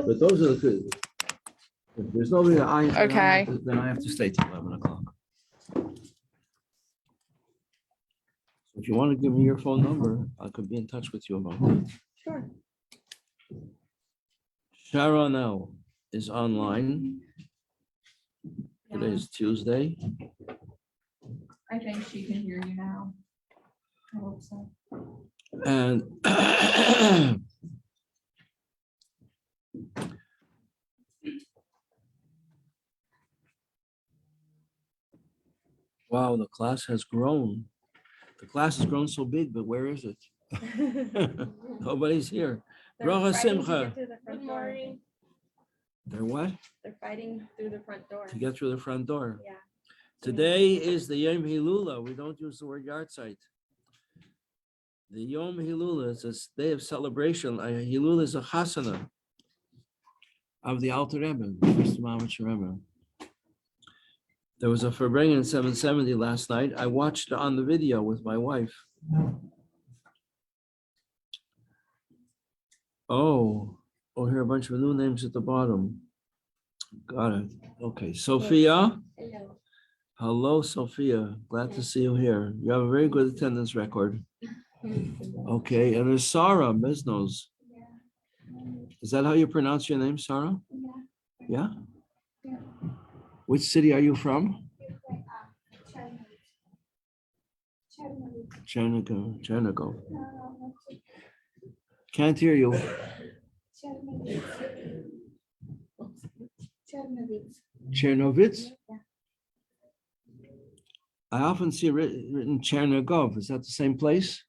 But those are the good. If there's nobody that Okay. then I have to stay till 11 o'clock. If you want to give me your phone number, I could be in touch with you about that. Sure. Sharon L is online. Today is Tuesday. I think she can hear you now. I hope so. And wow, the class has grown. The class has grown so big, but where is it? Nobody's here. Bracha Simcha. Good morning. They're what? They're fighting through the front door. To get through the front door. Yeah. Today is the Yom Hilula. We don't use the word yahrzeit. The Yom Hilula is a day of celebration. Hilula is a chasana of the Alter Rebbe, the first Mamash Rebbe. There was a Farbrengen in 770 last night. I watched it on the video with my wife. Oh, here are a bunch of new names at the bottom. Got it. Okay, Sophia. Hello. Hello, Sophia. Glad to see you here. You have a very good attendance record. Okay, and there's Sarah Mesnos. Is that how you pronounce your name, Sarah? Yeah? Which city are you from? Chernigov. Can't hear you. Chernovitz? I often see written Chernigov. Is that the same place?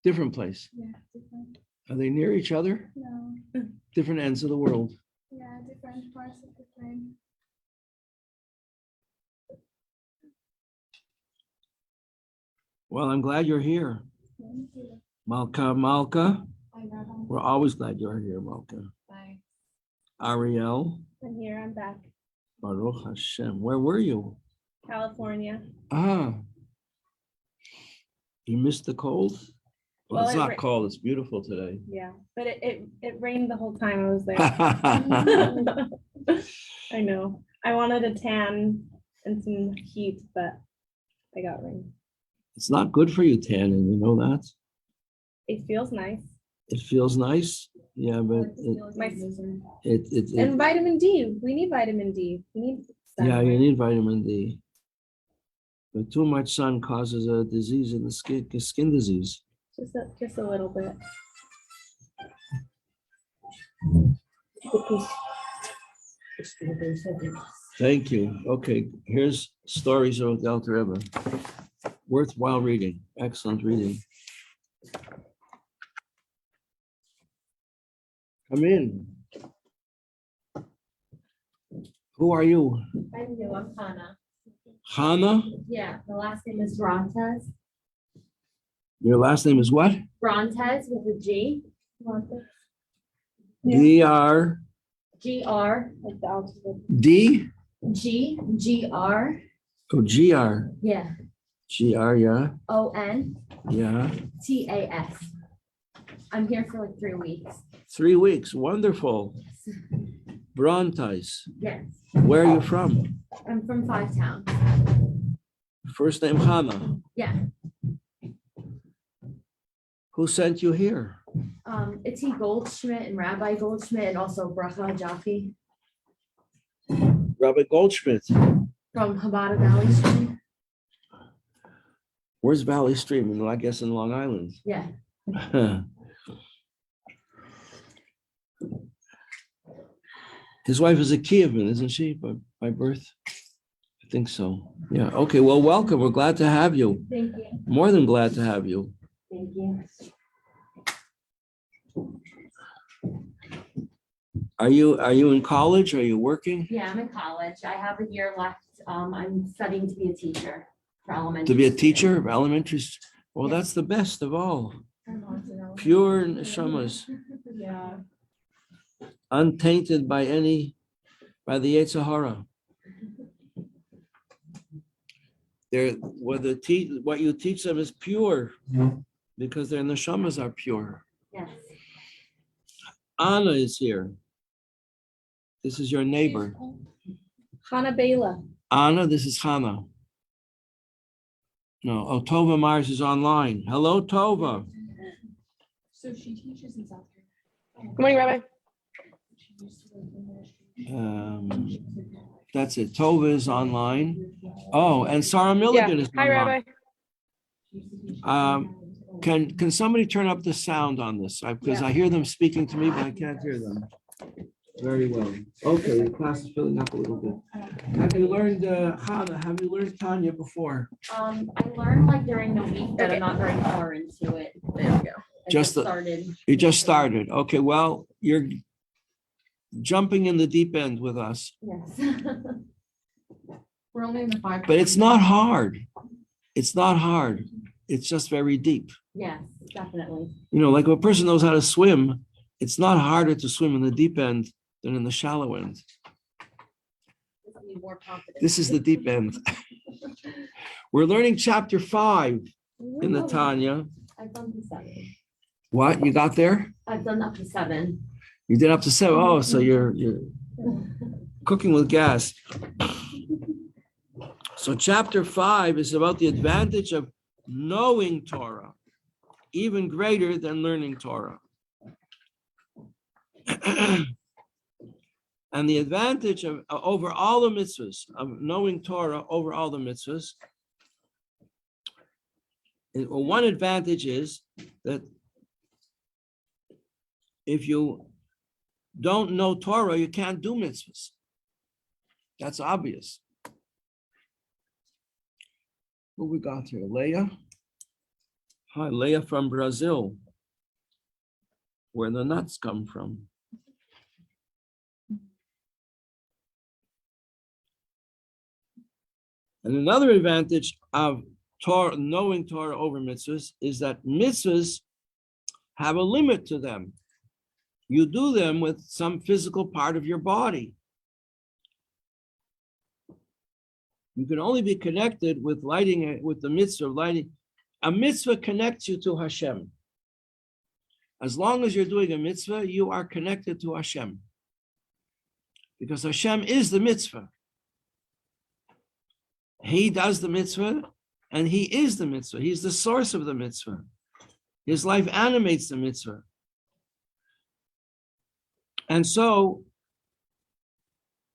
Different place? Yeah, different. Are they near each other? No. Different ends of the world. Yeah, different parts of the plane. Well, I'm glad you're here. Thank you. Malka. I got home. We're always glad you're here, Malka. Bye. Ariel. I'm here. I'm back. Baruch Hashem. Where were you? California. You missed the cold? Well, it's Well, not cold. It's beautiful today. Yeah, but it rained the whole time I was there. I know. I wanted a tan and some heat, but I got rain. It's not good for you tanning, you know that? It feels nice. It feels nice. Yeah, but And vitamin D. We need vitamin D. We need yeah, sunlight. you need vitamin D. But too much sun causes a disease in the skin disease. Just a little bit. Thank you. Okay, here's stories of the Alter Rebbe. Worthwhile reading. Excellent reading. Come in. Who are you? I'm new. I'm Hannah. Hannah? Yeah, the last name is Brontes. Your last name is what? Brontes with a G. D-R. G-R. Like the alphabet. D? G-R. Oh, G-R. Yeah. G-R, yeah. O-N-T-A-S. Yeah. I'm here for like 3 weeks. 3 weeks. Wonderful. Brontes. Yes. Where are you from? I'm from Five Town. First name Hannah. Yeah. Who sent you here? It's Goldschmidt and Rabbi Goldschmidt and also Bracha Jaffe Rabbi Goldschmidt. from Habada Valley Stream. Where's Valley Stream? I guess in Long Island. Yeah. His wife is a Kievan, isn't she, by birth? I think so. Yeah. Okay. Well, welcome. We're glad to have you. Thank you. More than glad to have you. Thank you. Are you in college? Are you working? Yeah, I'm in college. I have a year left. I'm studying to be a teacher for elementary. To be a students. teacher of elementary? Well, Yes. that's the best of all. I want to know. Pure neshamas, Yeah. untainted by the Yetzer Hara. What you teach them is pure because their neshamas are pure. Yes. Anna is here. This is your neighbor. Hannah Bela. Anna, this is Hannah. No, oh, Tova Mars is online. Hello, Tova. So she teaches in South Carolina. Good morning, Rabbi. That's it. Tova is online. Oh, and Sarah Milligan is Hi, online. Rabbi. Can somebody turn up the sound on this? Because I hear them speaking to me, but I can't hear them very well. Okay, the class is filling up a little bit. Have you learned Hannah? Have you learned Tanya before? I learned like during the week, but I'm not very far into it. There we go. I Just the- started. You just started. Okay, well, you're jumping in the deep end with us, Yes. We're only in the 5. but it's not hard. It's not hard. It's just very deep. Yes, definitely. You know, like if a person knows how to swim, it's not harder to swim in the deep end than in the shallow end. This will be more confident. This is the deep end. We're learning chapter 5 in the Tanya. I've done to 7. What, you got there? I've done up to 7. You did up to 7. Oh, so you're cooking with gas. So chapter 5 is about the advantage of knowing Torah, even greater than learning Torah. And the advantage of over all the mitzvahs, of knowing Torah over all the mitzvahs, one advantage is that if you don't know Torah, you can't do mitzvahs. That's obvious. What we got here? Leah. Hi, Leah from Brazil, where the nuts come from. And another advantage of Torah, knowing Torah over mitzvahs, is that mitzvahs have a limit to them. You do them with some physical part of your body. You can only be connected with lighting, with the mitzvah of lighting. A mitzvah connects you to Hashem. As long as you're doing a mitzvah, you are connected to Hashem. Because Hashem is the mitzvah. He does the mitzvah and he is the mitzvah. He's the source of the mitzvah. His life animates the mitzvah. And so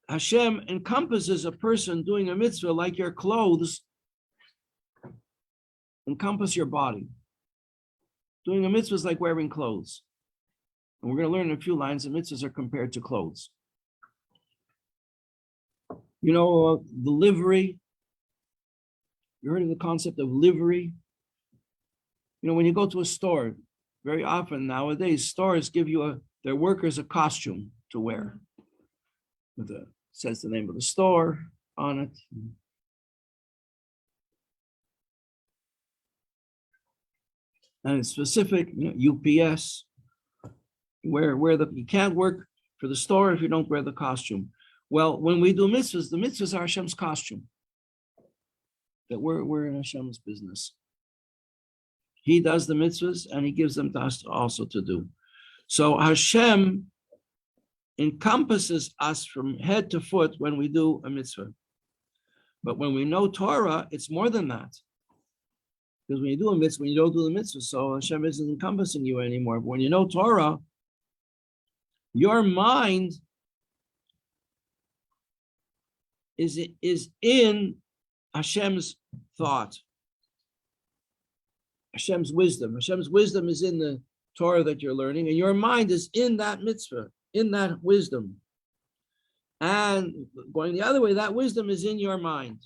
Hashem encompasses a person doing a mitzvah like your clothes encompass your body. Doing a mitzvah is like wearing clothes. And we're going to learn in a few lines that mitzvahs are compared to clothes. You know, the livery. You heard of the concept of livery? You know, when you go to a store, very often nowadays, stores give you their workers a costume to wear. With says the name of the store on it. And it's specific, you know, UPS, where you can't work for the store if you don't wear the costume. Well, when we do mitzvahs, the mitzvahs are Hashem's costume. That we're in Hashem's business. He does the mitzvahs and he gives them to us also to do. So Hashem encompasses us from head to foot when we do a mitzvah. But when we know Torah, it's more than that. Because when you do a mitzvah, when you don't do the mitzvah, so Hashem isn't encompassing you anymore. But when you know Torah, your mind is in Hashem's thought, Hashem's wisdom. Hashem's wisdom is in the Torah that you're learning, and your mind is in that mitzvah, in that wisdom. And going the other way, that wisdom is in your mind.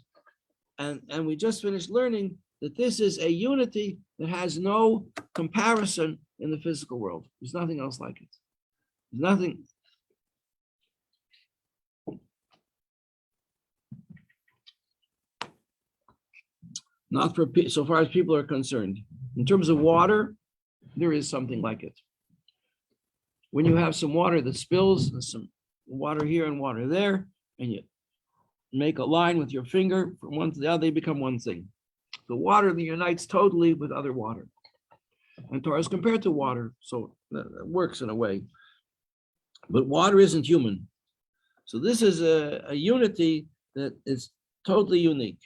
And we just finished learning that this is a unity that has no comparison in the physical world. There's nothing else like it. There's nothing. Not for so far as people are concerned. In terms of water, there is something like it. When you have some water that spills, there's some water here and water there, and you make a line with your finger from one to the other, they become one thing. The water that unites totally with other water. And Torah is compared to water, so that works in a way. But water isn't human. So this is a unity that is totally unique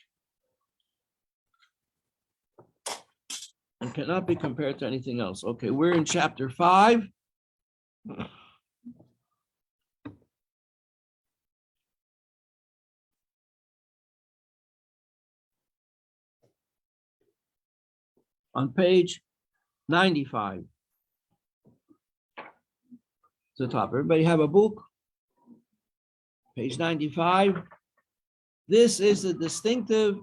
and cannot be compared to anything else. Okay, we're in chapter 5. On page 95. To the top. Everybody have a book? Page 95. This is the distinctive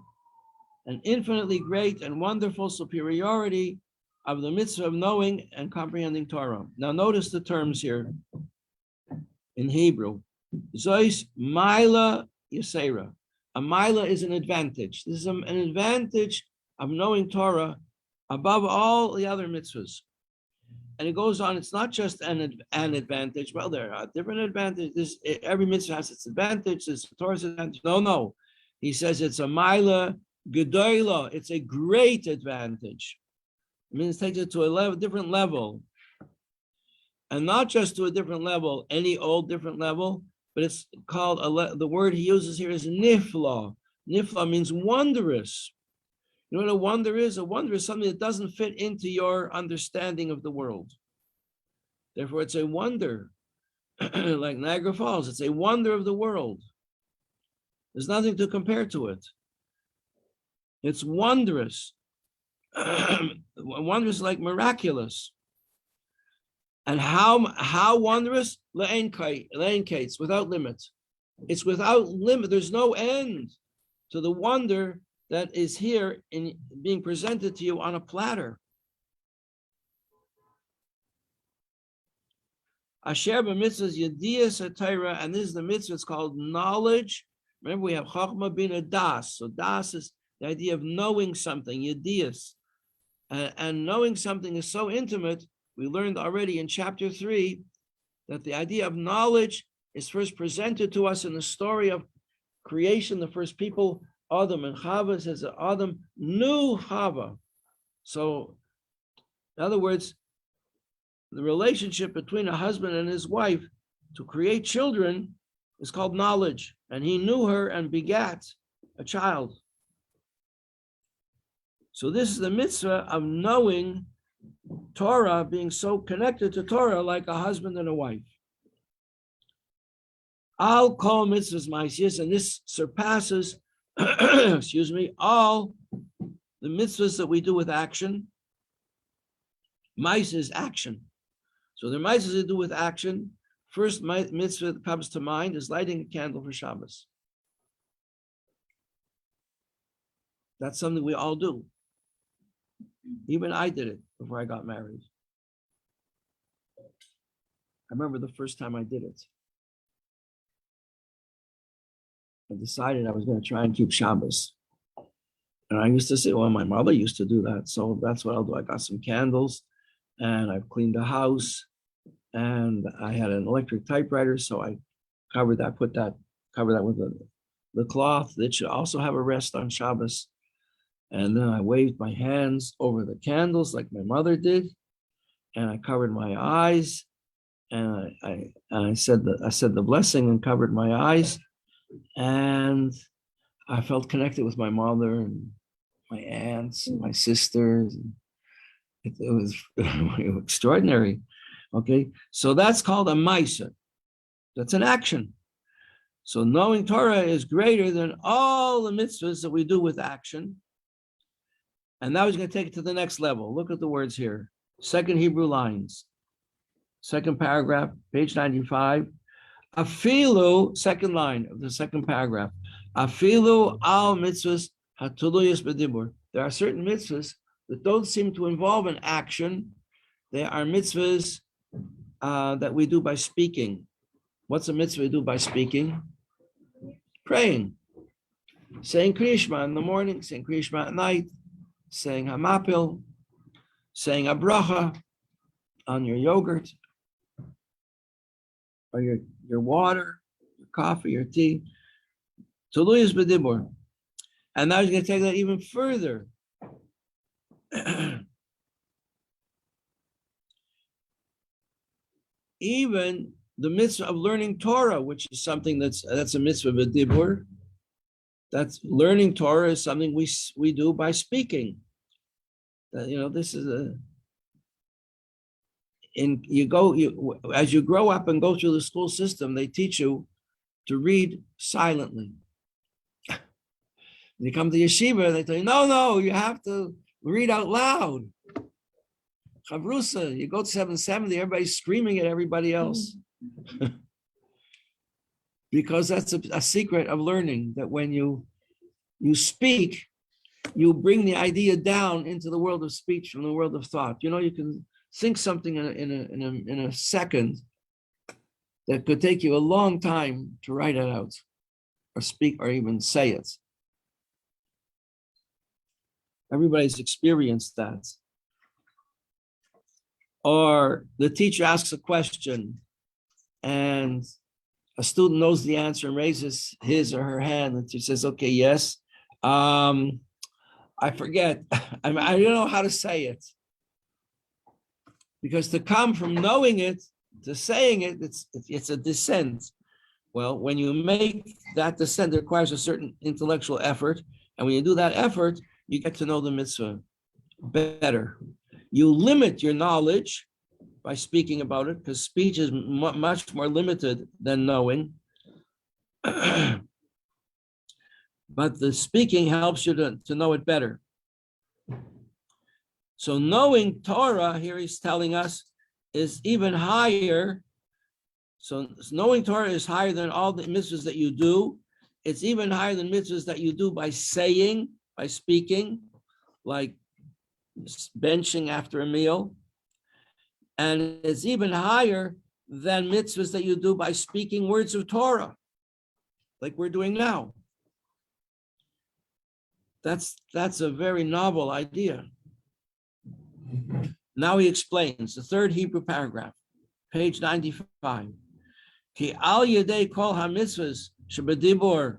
and infinitely great and wonderful superiority of the mitzvah of knowing and comprehending Torah. Now notice the terms here in Hebrew. Zois Maila Yisera. A Maila is an advantage. This is an advantage of knowing Torah above all the other mitzvahs. And it goes on, it's not just an advantage. Well, there are different advantages. Every mitzvah has its advantage, it's Torah's advantage. No. He says it's a Maila Gedoyla. It's a great advantage. It means it takes it to a different level. And not just to a different level, any old different level, but it's called, the word he uses here is nifla. Nifla means wondrous. You know what a wonder is? A wonder is something that doesn't fit into your understanding of the world. Therefore, it's a wonder. Like Niagara Falls, it's a wonder of the world. There's nothing to compare to it. It's wondrous. Wondrous, like miraculous. And how wondrous? Le'en kates, without limit. It's without limit. There's no end to the wonder that is here in being presented to you on a platter. Asher b'mitzvahs yediyas ha'Torah, and this is the mitzvah. It's called knowledge. Remember, we have chachma bina das. So das is the idea of knowing something. Yediyas, and knowing something is so intimate. We learned already in chapter 3 that the idea of knowledge is first presented to us in the story of creation. The first people, Adam and Chava, says that Adam knew Chava. So, in other words, the relationship between a husband and his wife to create children is called knowledge. And he knew her and begat a child. So this is the mitzvah of knowing Torah, being so connected to Torah like a husband and a wife. I'll call mitzvahs ma'asiyos, and this surpasses, excuse me, all the mitzvahs that we do with action. Ma'aseh is action. So the ma'aseh to do with action. First mitzvah that comes to mind is lighting a candle for Shabbos. That's something we all do. Even I did it before I got married. I remember the first time I did it. I decided I was going to try and keep Shabbos. And I used to say, well, my mother used to do that. So that's what I'll do. I got some candles and I've cleaned the house and I had an electric typewriter. So I covered that with the cloth that should also have a rest on Shabbos. And then I waved my hands over the candles like my mother did. And I covered my eyes. And I said the blessing and covered my eyes. And I felt connected with my mother and my aunts and my sisters. It was extraordinary. Okay, so that's called a ma'aseh. That's an action. So knowing Torah is greater than all the mitzvahs that we do with action. And now he's going to take it to the next level. Look at the words here. Second Hebrew lines. Second paragraph, page 95. Afilu, second line of the second paragraph. Afilu al mitzvahs hatuluyas b'dibur. There are certain mitzvahs that don't seem to involve an action. They are mitzvahs that we do by speaking. What's a mitzvah we do by speaking? Praying. Saying Kriya Shema in the morning, saying Kriya Shema at night, saying Hamapil, saying a bracha on your yogurt, or your water, your coffee, your tea. Tuluyas b'dibur. And now he's going to take that even further. Even the mitzvah of learning Torah, which is something that's a mitzvah b'dibur. That's learning Torah is something we do by speaking. This is as you grow up and go through the school system, they teach you to read silently. You come to yeshiva, they tell you, no, you have to read out loud. Chavrusa, you go to 770, everybody's screaming at everybody else. Because that's a secret of learning, that when you speak, you bring the idea down into the world of speech from the world of thought. You can think something in a second that could take you a long time to write it out or speak or even say it. Everybody's experienced that. Or the teacher asks a question and a student knows the answer and raises his or her hand, and she says, okay, yes. I forget. I don't know how to say it. Because to come from knowing it to saying it, it's a descent. Well, when you make that descent, it requires a certain intellectual effort. And when you do that effort, you get to know the mitzvah better. You limit your knowledge by speaking about it, because speech is much more limited than knowing. But the speaking helps you to know it better. So knowing Torah, here he's telling us, is even higher. So knowing Torah is higher than all the mitzvahs that you do. It's even higher than mitzvahs that you do by saying, by speaking, like benching after a meal. And it's even higher than mitzvahs that you do by speaking words of Torah, like we're doing now. That's a very novel idea. Now he explains the third Hebrew paragraph, page 95. Ki al yedei kol ha-mitzvahs shebedibur,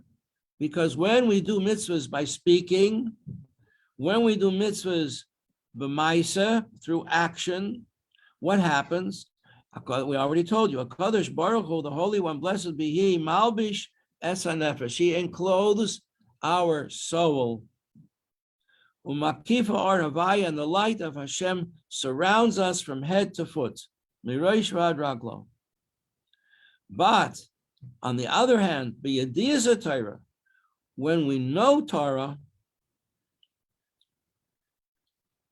because when we do mitzvahs by speaking, when we do mitzvahs b'maisa, through action, what happens? We already told you, HaKadosh Baruch Hu, the Holy One, blessed be He, malbish es hanefesh, He enclothes our soul. Umakifa or Havaya, and the light of Hashem surrounds us from head to foot. Mirosh vad raglo. But on the other hand, b'yediyas Torah, when we know Torah,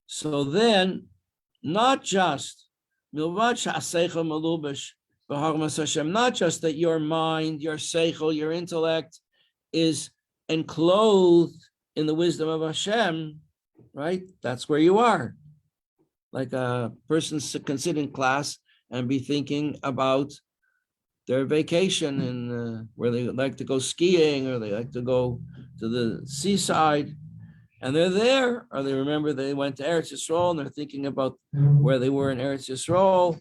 so then not just not just that your mind, your seichel, your intellect is enclosed in the wisdom of Hashem, right? That's where you are. Like a person can sit in class and be thinking about their vacation and where they like to go skiing, or they like to go to the seaside, and they're there, or they remember they went to Eretz Yisrael and they're thinking about where they were in Eretz Yisrael,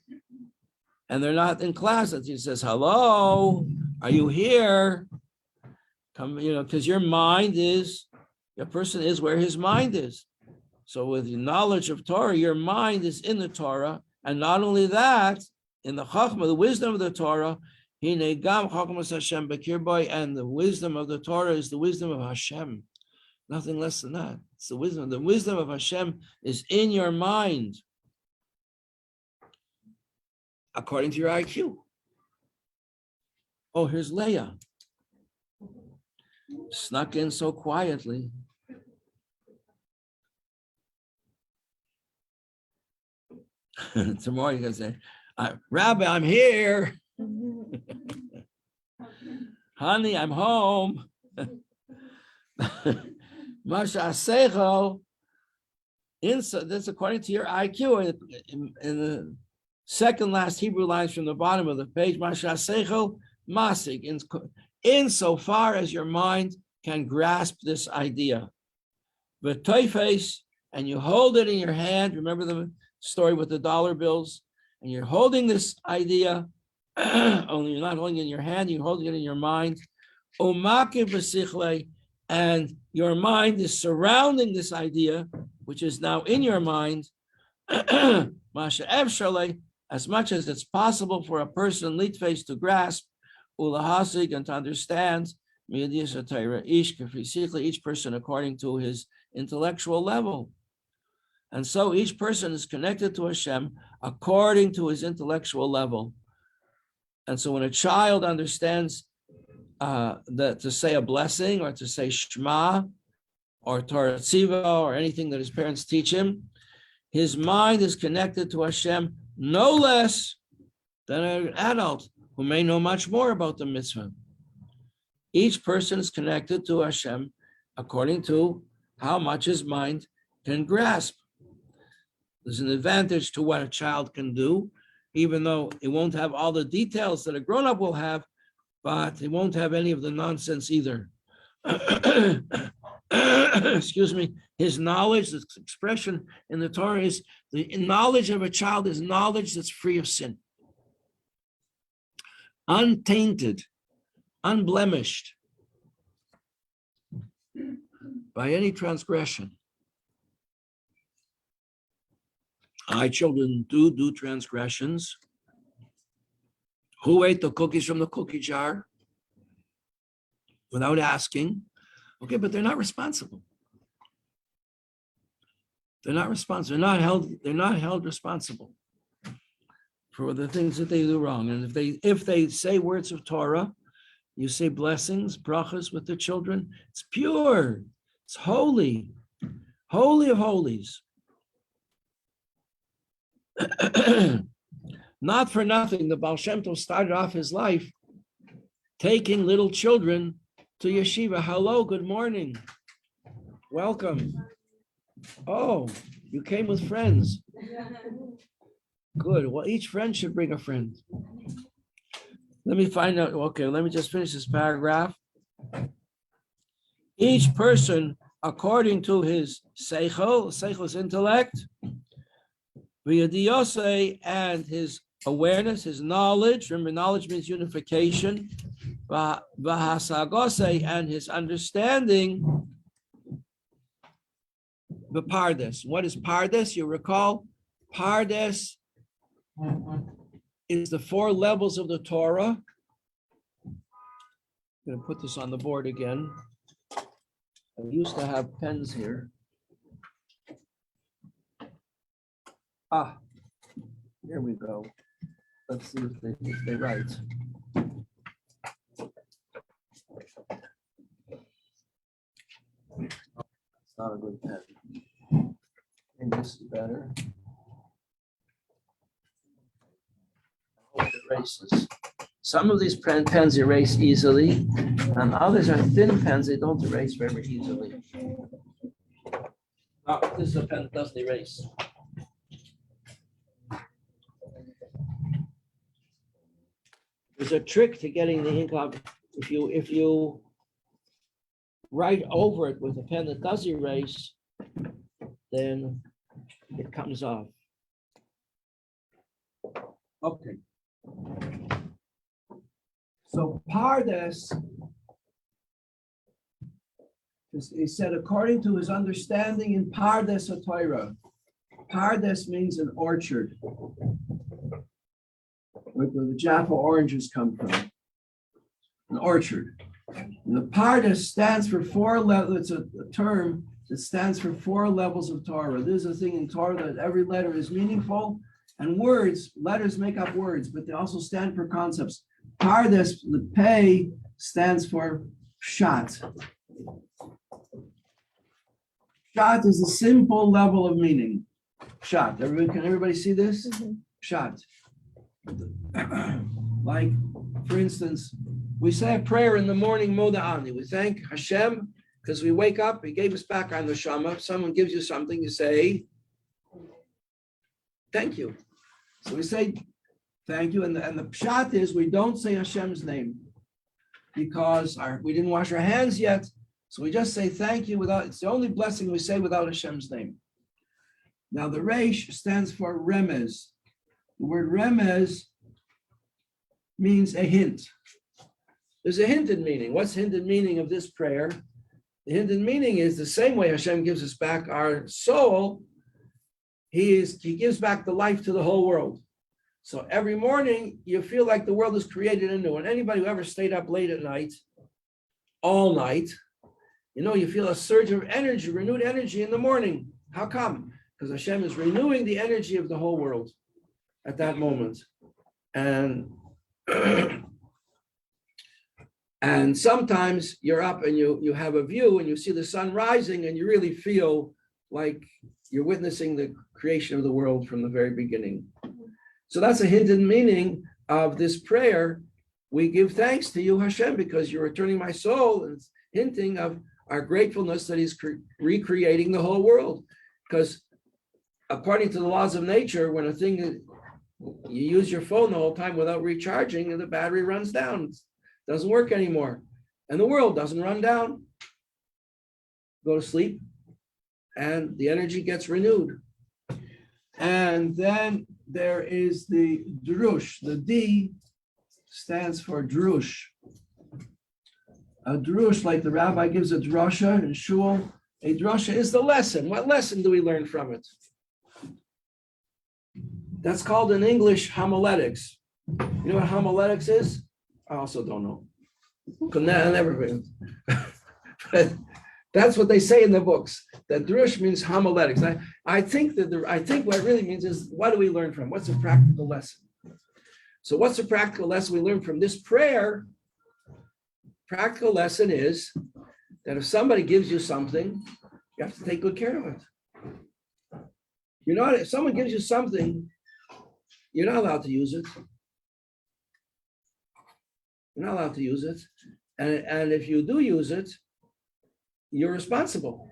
and they're not in class. And he says, hello, are you here? Come, because your person is where his mind is. So with the knowledge of Torah, your mind is in the Torah. And not only that, in the Chachma, the wisdom of the Torah, and the wisdom of the Torah is the wisdom of Hashem. Nothing less than that. It's the wisdom. The wisdom of Hashem is in your mind, according to your IQ. Oh, here's Leah. Snuck in so quietly. Tomorrow you're going to say, Rabbi, I'm here. Honey, I'm home. Masha Seichel, that's according to your IQ. In the second last Hebrew lines from the bottom of the page, Masha Seichel Masig, insofar as your mind can grasp this idea. But teves, and you hold it in your hand. Remember the story with the dollar bills? And you're holding this idea, only you're not holding it in your hand, you're holding it in your mind. Umakiv v'sichle, and your mind is surrounding this idea, which is now in your mind. Masha evshale as much as it's possible for a person litface to grasp, ulahasig, and to understand, each person according to his intellectual level. And so each person is connected to Hashem according to his intellectual level. And so when a child understands that to say a blessing or to say Shema or Torah Tziva or anything that his parents teach him, his mind is connected to Hashem no less than an adult who may know much more about the mitzvah. Each person is connected to Hashem according to how much his mind can grasp. There's an advantage to what a child can do, even though it won't have all the details that a grown-up will have, but it won't have any of the nonsense either. Excuse me. His knowledge, the expression in the Torah is the knowledge of a child is knowledge that's free of sin, untainted, unblemished by any transgression. Children do transgressions. Who ate the cookies from the cookie jar without asking? Okay, but they're not responsible. They're not responsible. They're not held responsible for the things that they do wrong. And if they say words of Torah, you say blessings, brachas with the children, it's pure, it's holy, holy of holies. Not for nothing, the Baal Shem Tov started off his life taking little children to yeshiva. Hello, good morning. Welcome. Oh, you came with friends. Good. Well, each friend should bring a friend. Let me find out. Okay, let me just finish this paragraph. Each person, according to his seichel, intellect, v'yadiyosei, and his awareness, his knowledge. Remember, knowledge means unification. V'hasagosei, and his understanding. The pardes. What is pardes? You recall, pardes is the 4 levels of the Torah. I'm going to put this on the board again. I used to have pens here. Here we go. Let's see if they write. It's not a good pen. And this is better. It erases. Some of these pens erase easily, and others are thin pens. They don't erase very easily. This is a pen that doesn't erase. There's a trick to getting the ink off. If you write over it with a pen that does erase, then it comes off. Okay. So Pardes, he said, according to his understanding in Pardes HaTorah. Pardes means an orchard, where the Jaffa oranges come from. An orchard. And the Pardes stands for 4 levels. It's a term that stands for 4 levels of Torah. There's a thing in Torah that every letter is meaningful, and letters make up words, but they also stand for concepts. Pardes, the pei, stands for pshat. Pshat is a simple level of meaning. Pshat. Can everybody see this? Mm-hmm. Pshat. Like, for instance, we say a prayer in the morning, Moda'ani. We thank Hashem because we wake up, He gave us back our neshama. If someone gives you something, you say, thank you. So we say, thank you. And the pshat is we don't say Hashem's name because we didn't wash our hands yet. So we just say thank you it's the only blessing we say without Hashem's name. Now the Reish stands for remez. The word remez means a hint. There's a hinted meaning. What's the hinted meaning of this prayer? The hinted meaning is the same way Hashem gives us back our soul, He gives back the life to the whole world. So every morning you feel like the world is created anew. And anybody who ever stayed up late at night, all night, you feel a surge of energy, renewed energy in the morning. How come? Because Hashem is renewing the energy of the whole world at that moment. And and sometimes you're up and you have a view and you see the sun rising and you really feel like you're witnessing the creation of the world from the very beginning. So that's a hidden meaning of this prayer. We give thanks to you, Hashem, because you're returning my soul, and it's hinting of our gratefulness that he's recreating the whole world. Because according to the laws of nature, when you use your phone the whole time without recharging, and the battery runs down, it doesn't work anymore. And the world doesn't run down. Go to sleep, and the energy gets renewed. And then there is the drush. The D stands for drush. A drush, like the rabbi gives a drasha in shul, a drasha is the lesson. What lesson do we learn from it? That's called in English homiletics. You know what homiletics is? I also don't know. But that's what they say in the books. That drush means homiletics. I think what it really means is, what do we learn from? What's a practical lesson? So what's a practical lesson we learn from this prayer? Practical lesson is that if somebody gives you something, you have to take good care of it. If someone gives you something, you're not allowed to use it. You're not allowed to use it. And if you do use it, you're responsible.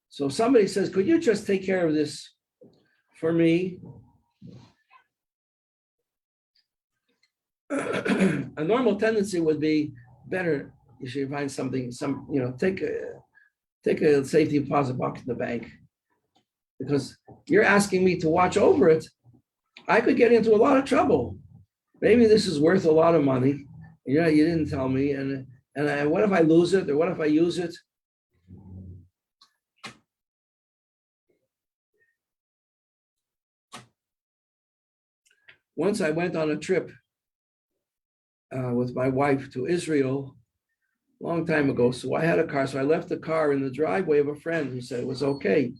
So if somebody says, could you just take care of this for me? A normal tendency would be, better, you should find something, take a safety deposit box in the bank. Because you're asking me to watch over it, I could get into a lot of trouble. Maybe this is worth a lot of money. You didn't tell me, and what if I lose it, or what if I use it? Once I went on a trip with my wife to Israel a long time ago. So I had a car. So I left the car in the driveway of a friend who said it was okay.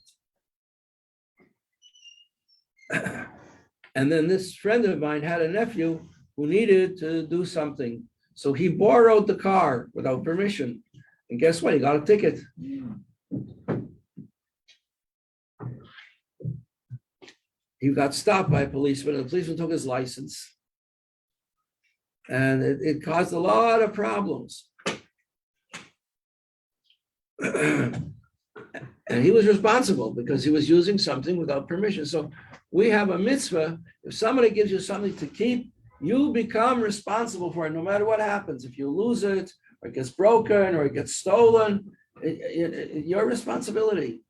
And then this friend of mine had a nephew who needed to do something. So he borrowed the car without permission. And guess what? He got a ticket. He got stopped by a policeman, and the policeman took his license. And it caused a lot of problems. And he was responsible because he was using something without permission. So we have a mitzvah. If somebody gives you something to keep, you become responsible for it no matter what happens. If you lose it, or it gets broken, or it gets stolen, your responsibility.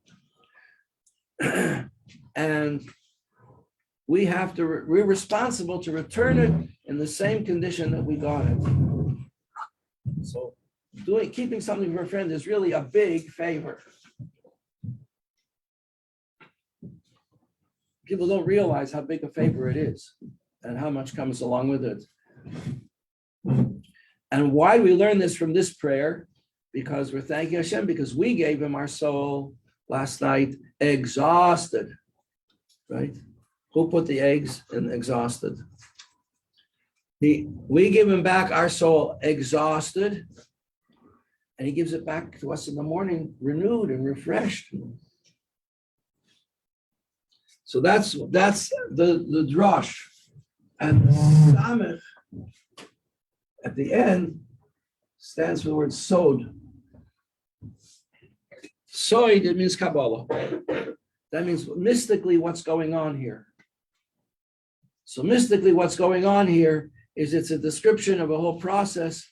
And we're responsible to return it in the same condition that we got it. So keeping something for a friend is really a big favor. People don't realize how big a favor it is and how much comes along with it. And why we learn this from this prayer? Because we're thanking Hashem, because we gave him our soul last night exhausted, right? Who put the eggs in exhausted? We give him back our soul exhausted, and he gives it back to us in the morning, renewed and refreshed. So that's the drosh. And samech at the end stands for the word sod. Sod, it means Kabbalah. That means mystically what's going on here. So mystically what's going on here is it's a description of a whole process.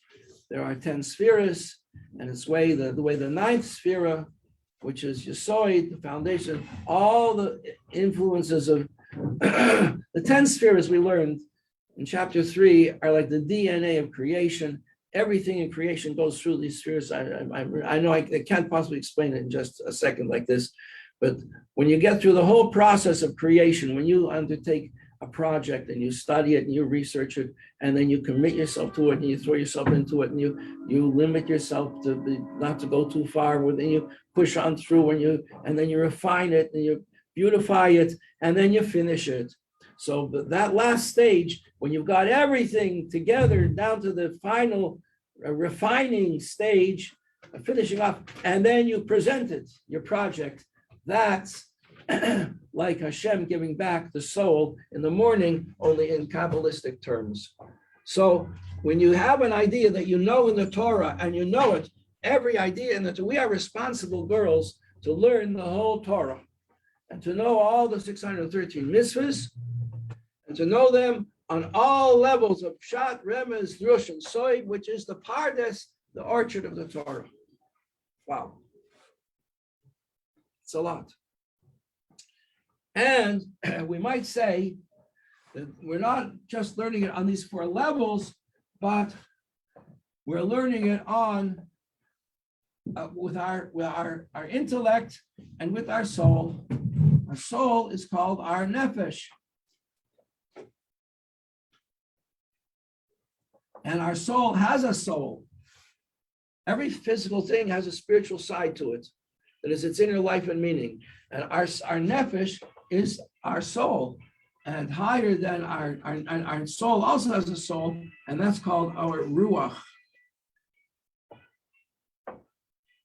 There are 10 spheres, and it's the way the ninth sphere, which is Yesod, the foundation, all the influences of the 10 spheres we learned in chapter 3 are like the DNA of creation. Everything in creation goes through these spheres. I know I can't possibly explain it in just a second like this, but when you get through the whole process of creation, when you undertake a project and you study it and you research it, and then you commit yourself to it and you throw yourself into it and you limit yourself to not to go too far, then you push on through and then you refine it and you beautify it and then you finish it. So that last stage, when you've got everything together down to the final refining stage, finishing off, and then you present it, your project, that's like Hashem giving back the soul in the morning, only in Kabbalistic terms. So when you have an idea that you know in the Torah and you know it, every idea in the Torah, we are responsible girls to learn the whole Torah and to know all the 613 mitzvahs and to know them on all levels of Pshat, Remez, Drush, and Soy, which is the Pardes, the orchard of the Torah. Wow. It's a lot. And we might say that we're not just learning it on these 4 levels, but we're learning it on with our intellect and with our soul. Our soul is called our nefesh. And our soul has a soul. Every physical thing has a spiritual side to it. That is its inner life and meaning. And our nefesh is our soul. And higher than our soul also has a soul, and that's called our ruach.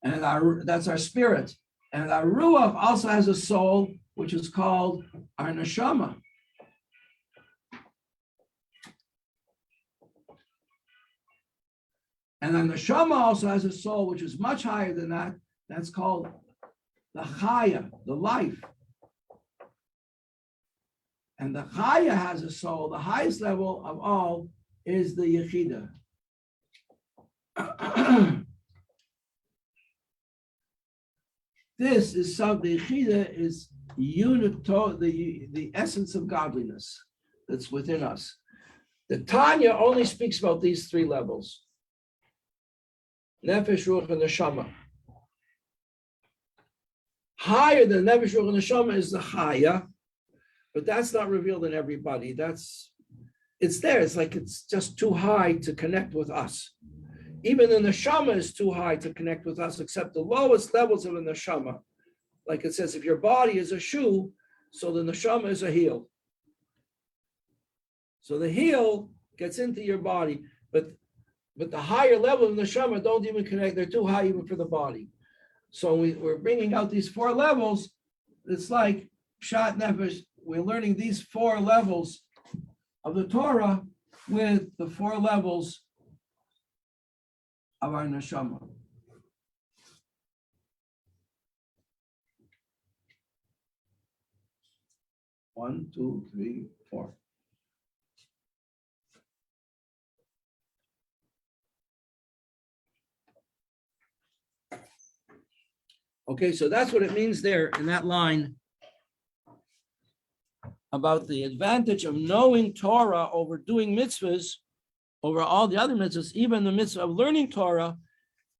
And that's our spirit. And our ruach also has a soul, which is called our neshama. And our neshama also has a soul, which is much higher than that. That's called the chaya, the life. And the chaya has a soul. The highest level of all is the yechida. This is something. The yechida is the essence of godliness that's within us. The Tanya only speaks about these 3 levels: nefesh, ruach, and neshama. Higher than nefesh, ruach, and neshama is the chaya. But that's not revealed in everybody. It's there. It's like it's just too high to connect with us. Even the neshama is too high to connect with us, except the lowest levels of the neshama. Like it says, if your body is a shoe, so the neshama is a heel. So the heel gets into your body, but the higher level of the neshama don't even connect. They're too high even for the body. So we're bringing out these 4 levels. It's like pshat nefesh. We're learning these 4 levels of the Torah with the 4 levels of our neshama. One, two, three, 4. Okay, so that's what it means there in that line about the advantage of knowing Torah over doing mitzvahs, over all the other mitzvahs. Even the mitzvah of learning Torah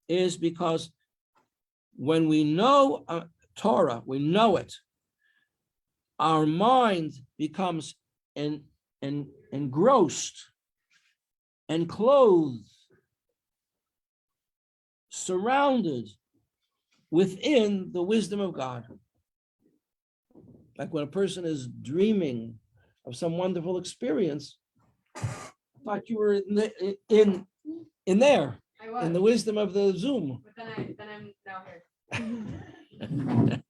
is because when we know Torah, we know it, our mind becomes engrossed, enclosed, surrounded within the wisdom of God. Like when a person is dreaming of some wonderful experience, I thought you were in there, I was. in the wisdom of the Zoom. But then I'm now here.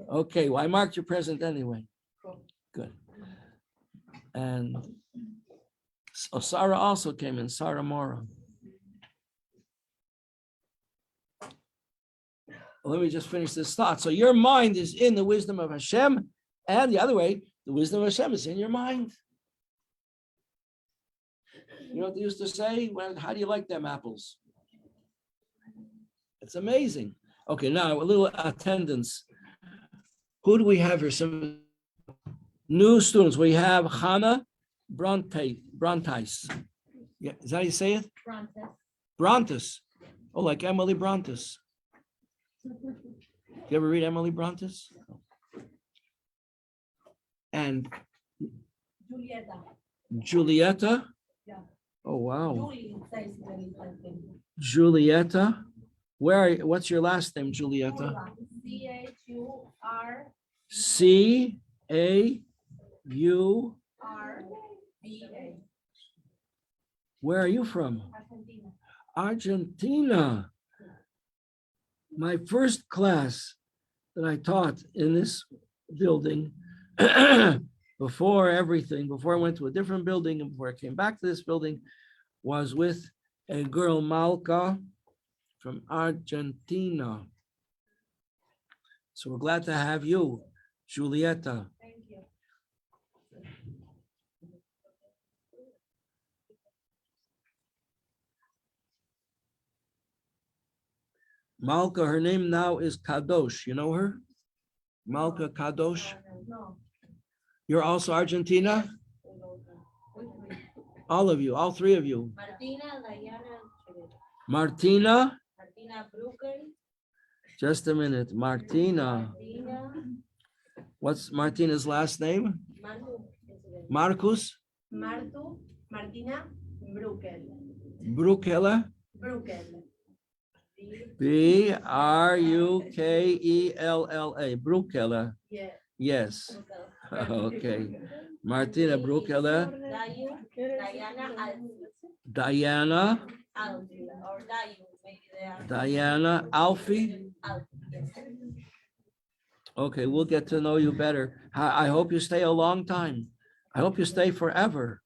Okay, well, I marked your present anyway. Cool. Good. And so Sarah also came in, Sarah Mora. Let me just finish this thought. So your mind is in the wisdom of Hashem, and the other way, the wisdom of Hashem is in your mind. You know what they used to say? Well, how do you like them apples? It's amazing. Okay, now a little attendance. Who do we have here? Some new students. We have Hannah Brontes. Yeah, is that how you say it? Brontes. Oh, like Emily Brontes. You ever read Emily Brontes? And Julieta. Julieta? Yeah. Oh, wow. Julie says very something. Julieta. What's your last name, Julieta? CHURBA. C-A-U. Where are you from? Argentina. Argentina. My first class that I taught in this building, before everything, before I went to a different building and before I came back to this building, was with a girl, Malka, from Argentina. So we're glad to have you, Julieta. Thank you. Malka, her name now is Kadosh. You know her? Malka Kadosh. No. You're also Argentina? All of you, all three of you. Martina, Diana, Martina, Martina Brooklyn, just a minute. Martina. Martina, What's Martina's last name? Manu, Marcus Martina Brooklyn. Brukele. Brooklyn. Brukella. Brukele. Yeah. Yes. Okay. Martina Brukele. Diana Diana. Alfi. Alfi or Dayu, maybe they are. Diana Alfie. Alfi. Okay, we'll get to know you better. I hope you stay a long time. I hope you stay forever.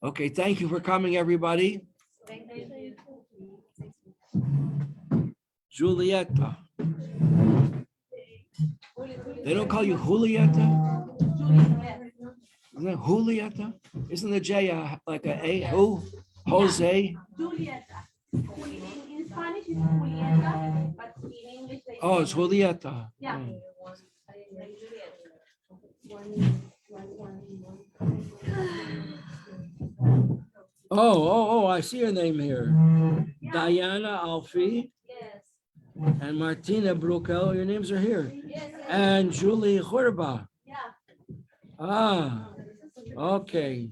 Okay, thank you for coming, everybody. Thank you. Julieta. They don't call you Julieta? Juliet. Isn't it Julieta? Isn't the J like a A? Who? Jose? Julieta. In Spanish it's Julieta, but in English they Oh, say- it's Julieta. Yeah. Mm. Oh, I see your name here. Diana Alfie Yes. and Martina Brukel. Your names are here. Yes. And Julie Khurba. Yeah. Ah, okay.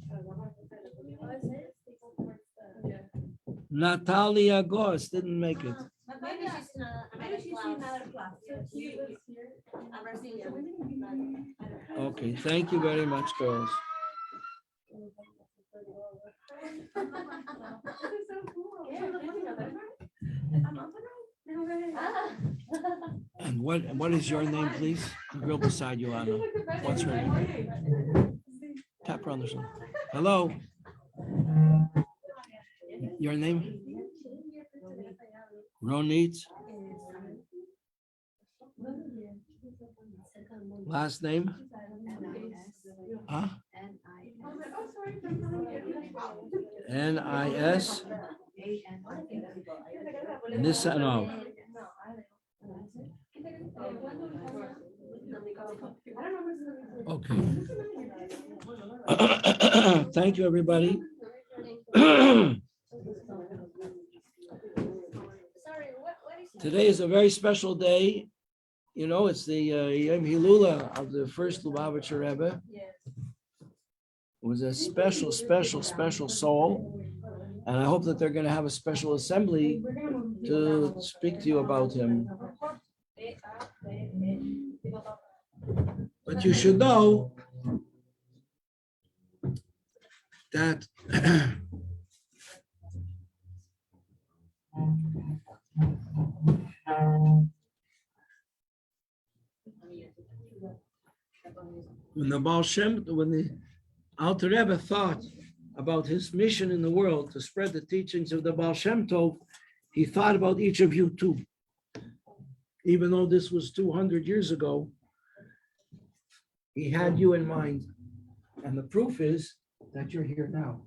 Natalia Goss didn't make it. But maybe she's in another class. She was here. A Brazilian. Okay, thank you very much, girls. And what is your name, please? The girl beside you, Anna. What's her name? Tap her on the shoulder. Hello. Your name? Ronit. Last name? Huh? N-I-S? Nisanov. Okay. Thank you, everybody. Today is a very special day. You know, it's the Yom Hilula of the first Lubavitcher Rebbe. It was a special, special, special soul. And I hope that they're going to have a special assembly to speak to you about him. But you should know that when the Alter Rebbe thought about his mission in the world to spread the teachings of the Baal Shem Tov, he thought about each of you too. Even though this was 200 years ago, he had you in mind. And the proof is that you're here now.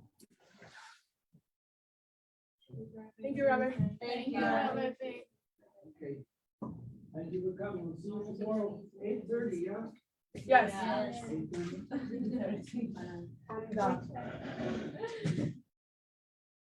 Thank you, Robert. Thank you. Okay. Thank you for coming. We'll see you tomorrow, 8:30, yeah? Yes. Yes. 8:30.